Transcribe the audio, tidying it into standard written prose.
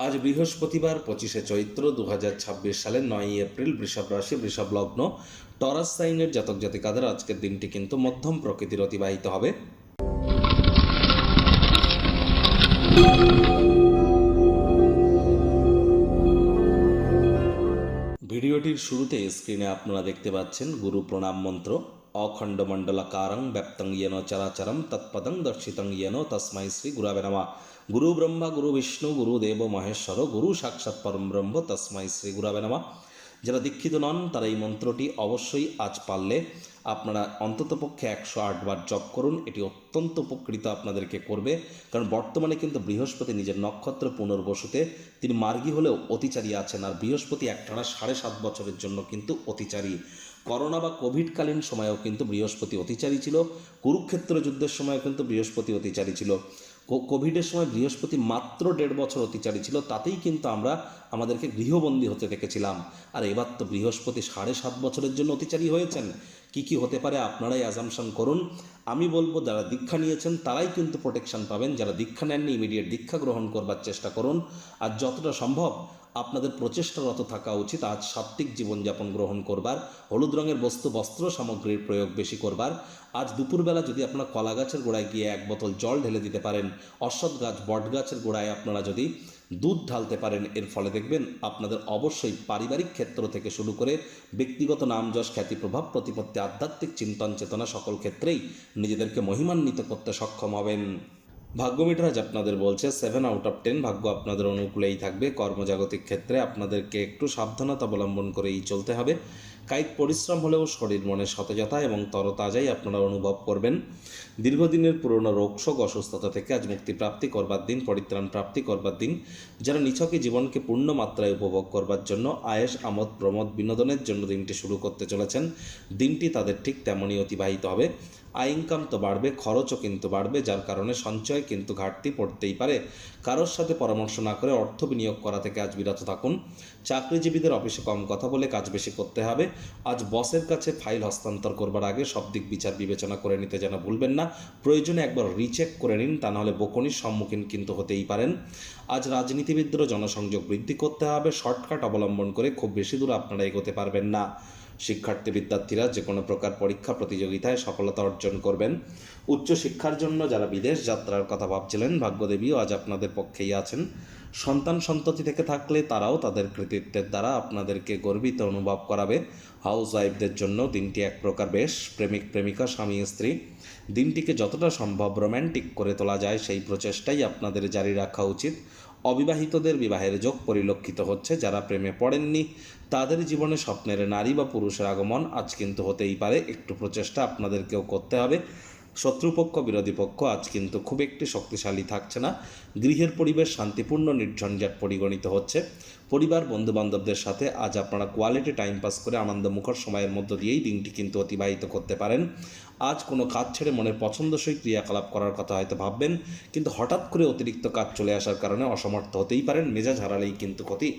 আজ বৃহস্পতিবার 25শে চৈত্র 2026 সালের 9ই এপ্রিল। বৃষভ রাশি, বৃষভ লগ্ন, টরাস সাইনের জাতক জাতিকাদের আজকের দিনটি কিন্তু মধ্যম প্রকৃতির অতিবাহিত হবে। ভিডিওটির শুরুতে স্ক্রিনে আপনারা দেখতে পাচ্ছেন গুরু প্রণাম মন্ত্র। অখণ্ডমণ্ডলাকারং ব্যপ্তং ইয়েন চরাচরম তৎপদং দর্শিতং ইয়েন তস্মাই শ্রী গুরবে নমঃ। গুরু ব্রহ্মা গুরু বিষ্ণু গুরুদেব মহেশ্বর গুরু সাক্ষাৎ পরম ব্রহ্ম তস্মাই শ্রী গুরবে নমঃ। যারা দীক্ষিত নন তারা এই মন্ত্রটি অবশ্যই আজ পারলে আপনারা অন্ততপক্ষে 108 বার জপ করুন। এটি অত্যন্ত উপকৃত আপনাদেরকে করবে, কারণ বর্তমানে কিন্তু বৃহস্পতি নিজের নক্ষত্র পুনর্বসুতে তিনি মার্গী হলেও অতিচারী আছেন, আর বৃহস্পতি একটানা 7.5 বছরের জন্য কিন্তু অতিচারী। করোনা বা কোভিডকালীন সময়েও কিন্তু বৃহস্পতি অতিচারী ছিল, কুরুক্ষেত্র যুদ্ধের সময়ও কিন্তু বৃহস্পতি অতিচারী ছিল। কোভিডের সময় বৃহস্পতি মাত্র 1.5 বছর অতিচারী ছিল, তাতেই কিন্তু আমরা আমাদেরকে গৃহবন্দী হতে দেখেছিলাম। আর এবার তো বৃহস্পতি 7.5 বছরের জন্য অতিচারী হয়েছেন। কি হতে পারে আপনারাই অ্যাজাম্পশন করুন। আমি বলবো যারা দীক্ষা নিয়েছেন তারাই কিন্তু প্রোটেকশন পাবেন, যারা দীক্ষা নেননি ইমিডিয়েট দীক্ষা গ্রহণ করবার চেষ্টা করুন। আর যতটা সম্ভব আপনাদের প্রচেষ্টারত থাকা উচিত আজ সাত্ত্বিক জীবনযাপন গ্রহণ করবার, হলুদ রঙের বস্ত্র সামগ্রীর প্রয়োগ বেশি করবার। আজ দুপুরবেলা যদি আপনারা কলা গাছের গোড়ায় গিয়ে 1 বোতল জল ঢেলে দিতে পারেন, অশ্বত্থ গাছ বট গাছের গোড়ায় আপনারা যদি দুধ ঢালতে পারেন, এর ফলে দেখবেন আপনাদের অবশ্যই পারিবারিক ক্ষেত্র থেকে শুরু করে ব্যক্তিগত নাম যশ খ্যাতি প্রভাব প্রতিপত্তি আধ্যাত্মিক চিন্তন চেতনা সকল ক্ষেত্রেই নিজেদেরকে মহিমান্বিত করতে সক্ষম হবেন। ভাগ্য মিটার আজ আপনাদের বলছে 7 আউট অফ 10 ভাগ্য আপনাদের অনুকূলেই থাকবে। কর্মজাগতিক ক্ষেত্রে আপনাদেরকে একটু সাবধানতা অবলম্বন করেই চলতে হবে। কায়িক পরিশ্রম হলেও শরীর মনে সতেজতা এবং তরতাজাই আপনারা অনুভব করবেন। দীর্ঘদিনের পুরনো রোগশোক অসুস্থতা থেকে আজ মুক্তি প্রাপ্তি করবার দিন, পরিত্রাণ প্রাপ্তি করবার দিন। যারা নিছকে জীবনকে পূর্ণ মাত্রায় উপভোগ করবার জন্য আয়েশ আমোদ প্রমোদ বিনোদনের জন্য দিনটি শুরু করতে চলেছেন, দিনটি তাদের ঠিক তেমনই অতিবাহিত হবে। আয় ইনকাম তো বাড়বে, খরচও কিন্তু বাড়বে, যার কারণে সঞ্চয় কিন্তু ঘাটতি পড়তেই পারে। কারোর সাথে পরামর্শ না করে অর্থ বিনিয়োগ করা থেকে আজ বিরত থাকুন। চাকরিজীবীদের অফিসে কম কথা বলে কাজ বেশি করতে হবে। আজ বসের কাছে ফাইল হস্তান্তর করবার আগে সব দিক বিচার বিবেচনা করে নিতে যেন ভুলবেন না। প্রয়োজনে একবার রিচেক করে নিন, তা নাহলে বকুনির সম্মুখীন কিন্তু হতেই পারেন। আজ রাজনীতিবিদদেরও জনসংযোগ বৃদ্ধি করতে হবে। শর্টকাট অবলম্বন করে খুব বেশি দূর আপনারা এগোতে পারবেন না। শিক্ষার্থী বিদ্যার্থীরা যে কোনো প্রকার পরীক্ষা প্রতিযোগিতায় সফলতা অর্জন করবেন। উচ্চশিক্ষার জন্য যারা বিদেশ যাত্রার কথা ভাবছিলেন, ভাগ্যদেবীও আজ আপনাদের পক্ষেই আছেন। সন্তান সন্ততি থেকে থাকলে তারাও তাদের কৃতিত্বের দ্বারা আপনাদেরকে গর্বিত অনুভব করাবে। হাউস ওয়াইফদের জন্য দিনটি এক প্রকার বেশ। প্রেমিক প্রেমিকা স্বামী স্ত্রী দিনটিকে যতটা সম্ভব রোম্যান্টিক করে তোলা যায় সেই প্রচেষ্টাই আপনাদের জারি রাখা উচিত। অবিবাহিতদের বিবাহের যোগ পরিলক্ষিত হচ্ছে। যারা প্রেমে পড়েননি তাদের জীবনে স্বপ্নের নারী বা পুরুষের আগমন আজ কিন্তু হতেই পারে। একটু প্রচেষ্টা আপনাদেরকেও করতে হবে। শত্রুপক্ষ বিরোধী পক্ষ আজ কিন্তু খুব একটি শক্তিশালী থাকছে না। গৃহের পরিবেশ শান্তিপূর্ণ নির্ঝঞ্ঝাট পরিগণিত হচ্ছে। পরিবার বন্ধুবান্ধবদের সাথে আজ আপনারা কোয়ালিটি টাইম পাস করে আনন্দমুখর সময়ের মধ্য দিয়েই দিনটি কিন্তু অতিবাহিত করতে পারেন। আজ কোনো কাজ ছেড়ে মনের পছন্দসই ক্রিয়াকলাপ করার কথা হয়তো ভাববেন, কিন্তু হঠাৎ করে অতিরিক্ত কাজ চলে আসার কারণে অসমর্থ হতেই পারেন। মেজাজ হারালেই কিন্তু ক্ষতি।